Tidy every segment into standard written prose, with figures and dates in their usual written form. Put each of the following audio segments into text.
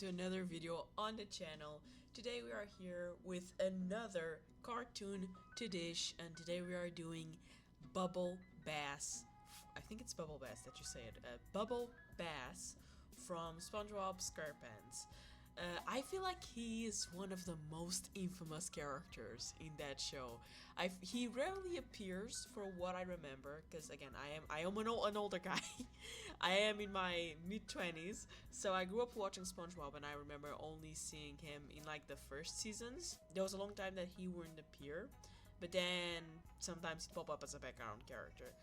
another video on the channel. Today we are here with another cartoon to dish, and today we are doing Bubble Bass. I think it's Bubble Bass that you say it. Bubble Bass from SpongeBob SquarePants. I feel like he is one of the most infamous characters in that show. He rarely appears, for what I remember, because again, I am an older guy. I am in my mid-20s, so I grew up watching SpongeBob, and I remember only seeing him in like the first seasons. There was a long time that he wouldn't appear, but then sometimes he'd pop up as a background character.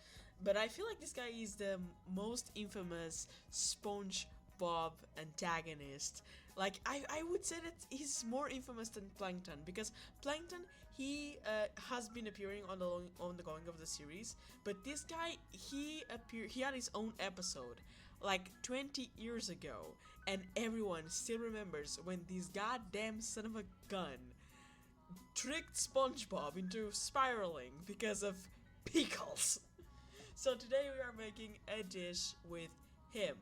But I feel like this guy is the most infamous SpongeBob antagonist. Like, I would say that he's more infamous than Plankton, because Plankton, he has been appearing on the going of the series, but this guy, he had his own episode like 20 years ago, and everyone still remembers when this goddamn son of a gun tricked SpongeBob into spiraling because of pickles. So today we are making a dish with him.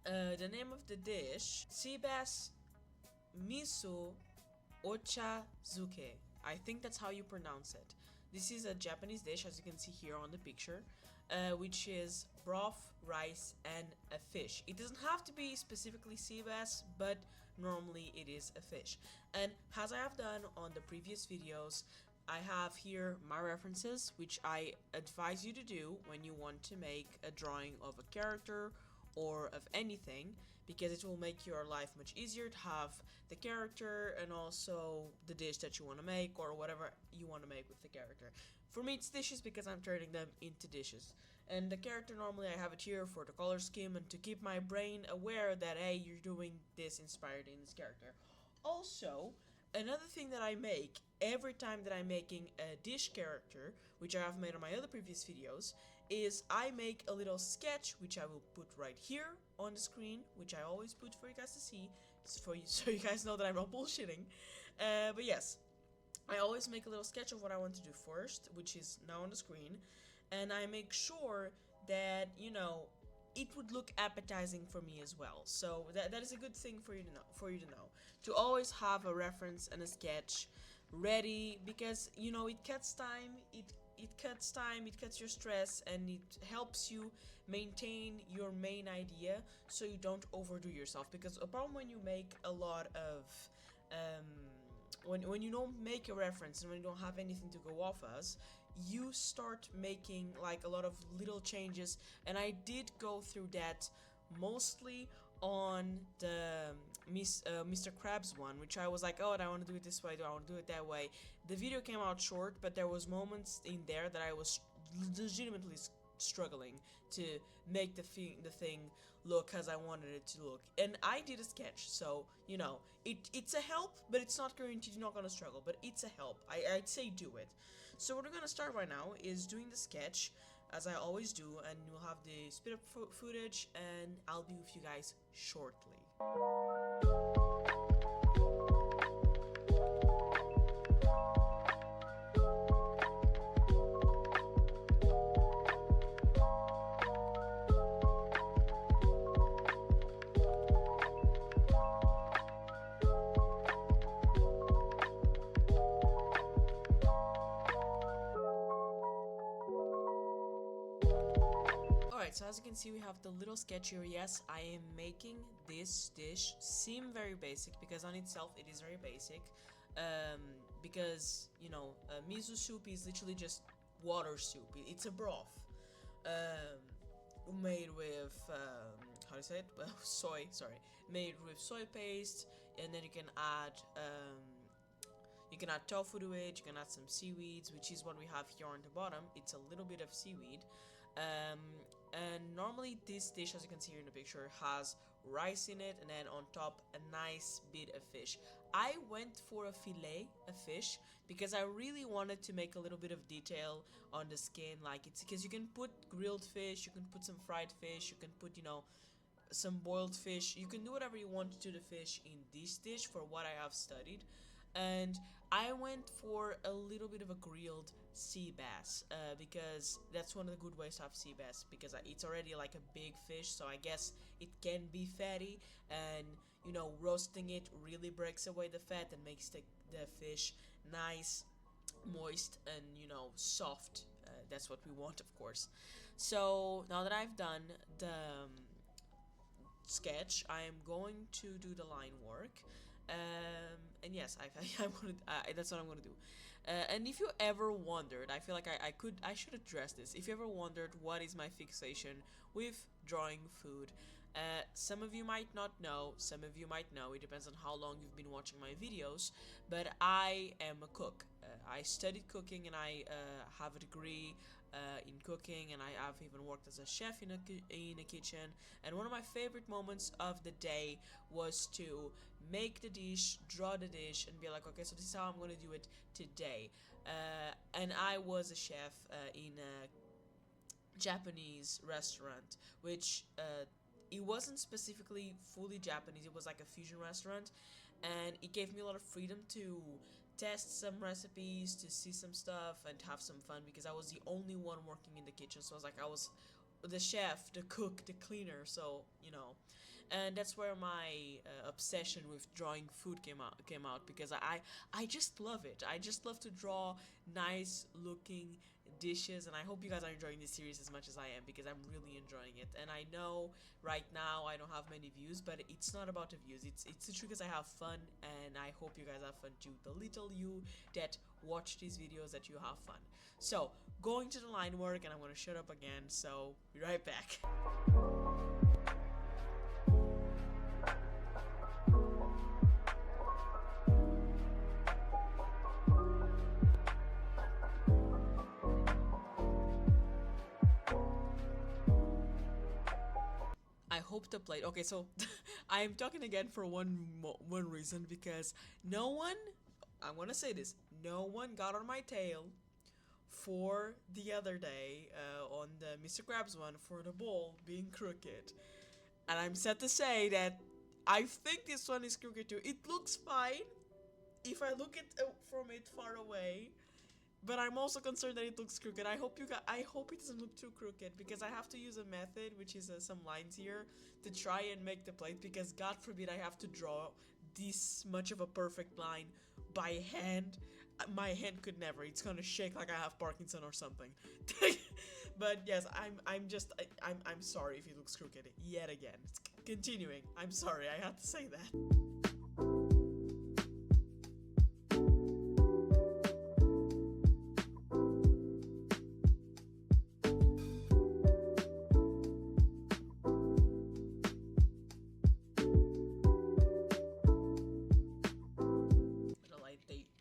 The name of the dish, sea bass miso ochazuke. I think that's how you pronounce it. This is a Japanese dish, as you can see here on the picture, which is broth, rice, and a fish. It doesn't have to be specifically sea bass, but normally it is a fish. And as I have done on the previous videos, I have here my references, which I advise you to do when you want to make a drawing of a character or of anything, because it will make your life much easier to have the character and also the dish that you want to make, or whatever you want to make with the character. For me, it's dishes because I'm turning them into dishes, and the character, normally I have it here for the color scheme and to keep my brain aware that, hey, you're doing this inspired in this character. Also, another thing that I make every time that I'm making a dish character, which I have made on my other previous videos, is I make a little sketch, which I will put right here on the screen, which I always put for you guys to see, so you guys know that I'm not bullshitting. But yes, I always make a little sketch of what I want to do first, which is now on the screen, and I make sure that, you know, it would look appetizing for me as well. So that is a good thing for you to know. To always have a reference and a sketch ready, because, you know, it cuts time, it cuts your stress, and it helps you maintain your main idea so you don't overdo yourself. Because a problem when you make a lot of when you don't make a reference and when you don't have anything to go off as, you start making like a lot of little changes, and I did go through that mostly on the Mr. Krabs one, which I was like, oh, do I want to do it this way, do I want to do it that way. The video came out short, but there was moments in there that I was legitimately struggling to make the thing look as I wanted it to look, and I did a sketch, so you know, it's a help, but it's not guaranteed you're not gonna struggle, but it's a help. I'd say do it. So what we're gonna start right now is doing the sketch, as I always do, and you'll have the speed up footage, and I'll be with you guys shortly. Alright, so as you can see, we have the little sketch here. Yes, I am making this dish seem very basic, because on itself it is very basic, because, you know, miso soup is literally just water soup. It's a broth made with how do you say it? Made with soy paste, and then you can add tofu to it, you can add some seaweeds, which is what we have here on the bottom. It's a little bit of seaweed. And normally this dish, as you can see here in the picture, has rice in it, and then on top a nice bit of fish. I went for a fillet of fish because I really wanted to make a little bit of detail on the skin. Like, it's because you can put grilled fish, you can put some fried fish, you can put, you know, some boiled fish, you can do whatever you want to the fish in this dish, for what I have studied. And I went for a little bit of a grilled sea bass because that's one of the good ways to have sea bass because it's already like a big fish, so I guess it can be fatty, and you know, roasting it really breaks away the fat and makes the fish nice, moist, and you know, soft. That's what we want, of course. So now that I've done the sketch, I am going to do the line work. And yes, that's what I'm gonna do. And if you ever wondered, I feel like I should address this. If you ever wondered what is my fixation with drawing food, some of you might not know, some of you might know. It depends on how long you've been watching my videos. But I am a cook. I studied cooking, and I have a degree in cooking, and I have even worked as a chef in a kitchen. And one of my favorite moments of the day was to make the dish, draw the dish, and be like, okay, so this is how I'm gonna do it today. And I was a chef in a Japanese restaurant, which it wasn't specifically fully Japanese. It was like a fusion restaurant, and it gave me a lot of freedom to test some recipes, to see some stuff, and to have some fun because I was the only one working in the kitchen. So I was the chef, the cook, the cleaner. So you know, and that's where my obsession with drawing food came out because I just love it. I just love to draw nice looking dishes, and I hope you guys are enjoying this series as much as I am because I'm really enjoying it. And I know right now I don't have many views, but it's not about the views. It's the truth because I have fun, and I hope you guys have fun too. The little you that watch these videos, that you have fun. So going to the line work, and I'm gonna shut up again. So be right back. I hope the plate. Okay, so I am talking again for one reason because no one. I'm gonna say this. No one got on my tail for the other day on the Mr. Krabs one for the bowl being crooked, and I'm sad to say that I think this one is crooked too. It looks fine if I look at from it far away, but I'm also concerned that it looks crooked. I hope it doesn't look too crooked because I have to use a method, which is some lines here, to try and make the plate because God forbid I have to draw this much of a perfect line by hand. My hand could never. It's gonna shake like I have Parkinson or something. But yes, I'm sorry if it looks crooked yet again. Continuing. I'm sorry. I had to say that.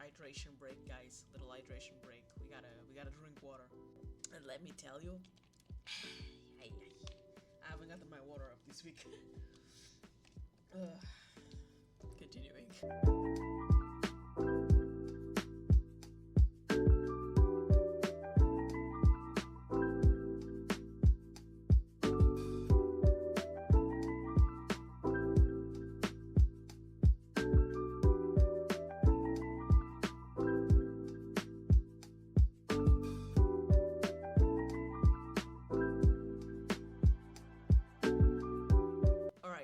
Hydration break, guys. Little hydration break. We gotta drink water. And let me tell you, I haven't gotten my water up this week. Continuing.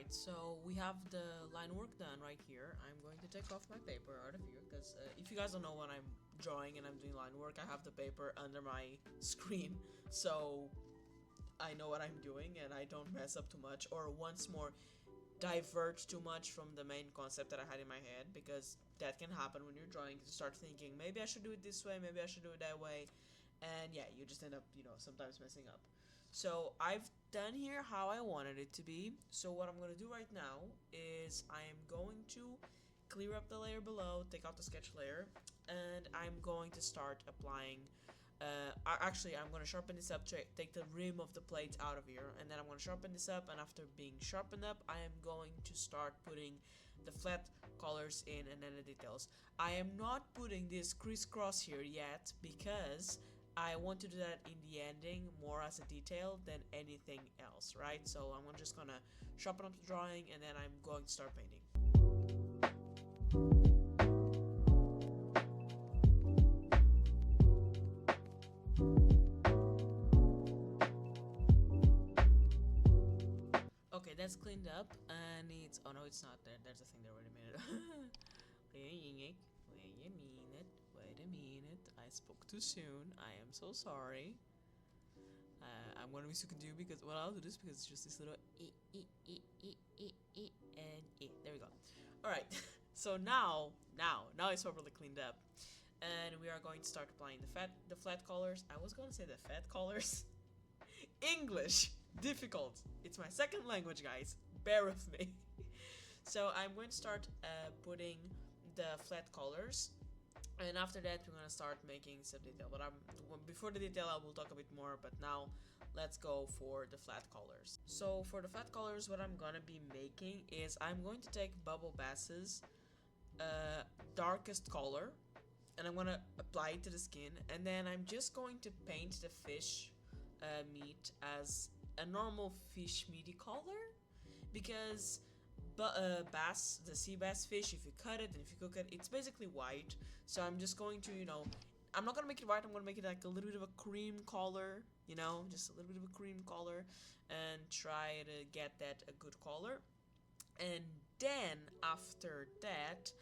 So we have the line work done right here. I'm going to take off my paper out of here because if you guys don't know when I'm drawing and I'm doing line work, I have the paper under my screen so I know what I'm doing and I don't mess up too much or once more divert too much from the main concept that I had in my head, because that can happen when you're drawing. You start thinking maybe I should do it this way, maybe I should do it that way, and yeah, you just end up, you know, sometimes messing up. So I've done here how I wanted it to be. So what I'm going to do right now is I am going to clear up the layer below, take out the sketch layer, and I'm going to start applying actually I'm going to sharpen this up to take the rim of the plate out of here, and then I'm going to sharpen this up, and after being sharpened up I am going to start putting the flat colors in and then the details. I am not putting this crisscross here yet because I want to do that in the ending more as a detail than anything else, right? So I'm just gonna sharpen up the drawing and then I'm going to start painting. is cleaned up and it's, oh no, it's not there. There's a thing there. Wait a minute. Wait a minute. Wait a minute. I spoke too soon. I am so sorry. I'm gonna be so can do because, well, I'll do this because it's just this little and there we go. All right. So now it's properly cleaned up, and we are going to start applying the flat colors. I was gonna say the fat colors. English, difficult. It's my second language, guys. Bear with me. So I'm going to start putting the flat colors, and after that we're gonna start making some detail. But before the detail, I will talk a bit more. But now let's go for the flat colors. So for the flat colors, what I'm gonna be making is I'm going to take Bubble Bass's darkest color, and I'm gonna apply it to the skin, and then I'm just going to paint the fish meat as a normal fish meaty color, because bass, the sea bass fish, if you cut it and if you cook it, it's basically white. So I'm just going to, I'm not gonna make it white. I'm gonna make it like a little bit of a cream color, just a little bit of a cream color, and try to get that a good color. And then after that,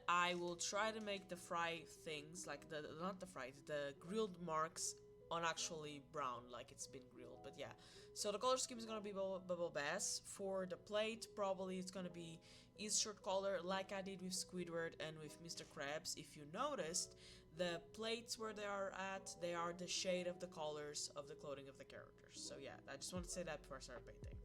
I will try to make the fry things, like the grilled marks on actually brown, like it's been grilled. But yeah, so the color scheme is gonna be Bubble Bass. For the plate, probably it's gonna be his shirt color, like I did with Squidward and with Mr. Krabs. If you noticed, the plates where they are the shade of the colors of the clothing of the characters. So yeah, I just want to say that before I start painting.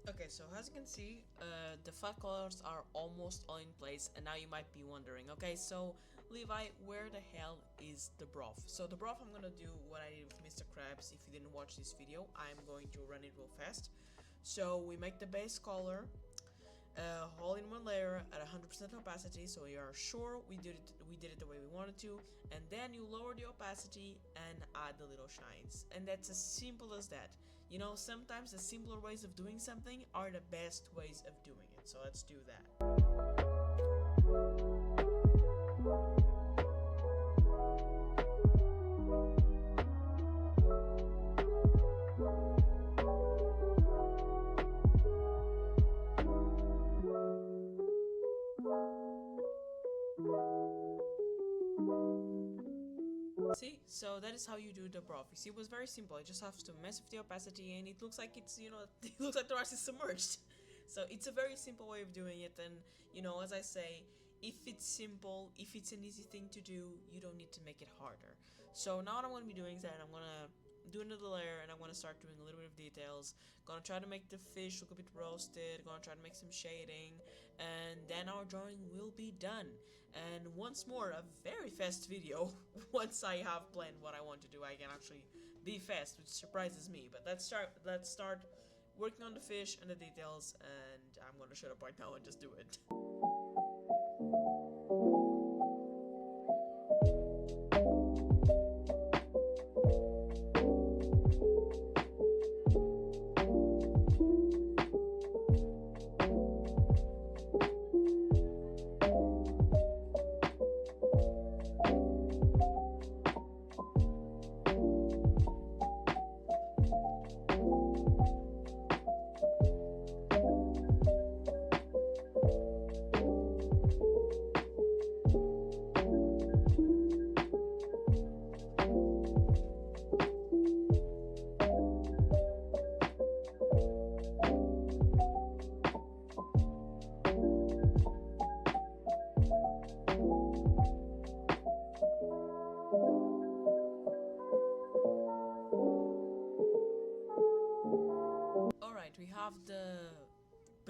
Okay, so as you can see, the flat colors are almost all in place, and now you might be wondering, okay, so Levi, where the hell is the broth? So the broth, I'm gonna do what I did with Mr. Krabs. If you didn't watch this video, I'm going to run it real fast. So we make the base color all in one layer at 100% opacity, so we are sure we did it the way we wanted to, and then you lower the opacity and add the little shines, and that's as simple as that. Sometimes the simpler ways of doing something are the best ways of doing it, so let's do that. See, so that is how you do the broth. You see, it was very simple. I just have to mess with the opacity, and it looks like it's, it looks like the rice is submerged. So it's a very simple way of doing it, and as I say, if it's simple, if it's an easy thing to do, you don't need to make it harder. So now what I'm going to be doing is that I'm going to do another layer, and I'm going to start doing a little bit of details. Going to try to make the fish look a bit roasted, going to try to make some shading, and then our drawing will be done. And once more, a very fast video. Once I have planned what I want to do, I can actually be fast, which surprises me. But let's start working on the fish and the details, and I'm going to shut up right now and just do it.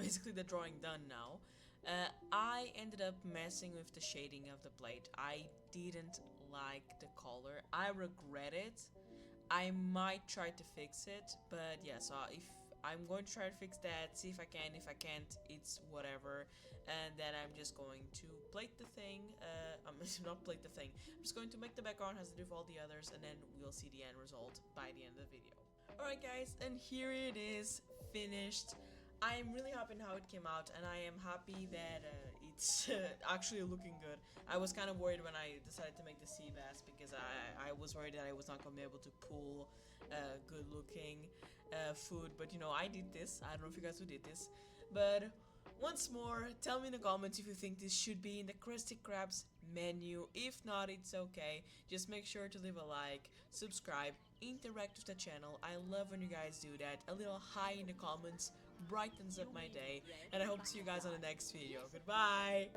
basically the drawing done now. I ended up messing with the shading of the plate. I didn't like the color. I regret it. I might try to fix it, but yeah, so if I'm going to try to fix that, see if I can. If I can't, it's whatever. And then I'm just going to plate the thing. I'm not plate the thing. I'm just going to make the background as I do with all the others, and then we'll see the end result by the end of the video. Alright guys, and here it is, finished. I am really happy in how it came out, and I am happy that it's actually looking good. I was kind of worried when I decided to make the sea bass because I was worried that I was not going to be able to pull good looking food, but you know, I did this. I don't know if you guys who did this, but once more, tell me in the comments if you think this should be in the Krusty Krabs menu. If not, it's okay. Just make sure to leave a like, subscribe, interact with the channel. I love when you guys do that. A little hi in the comments brightens up my day, and I hope to see you guys on the next video. Goodbye!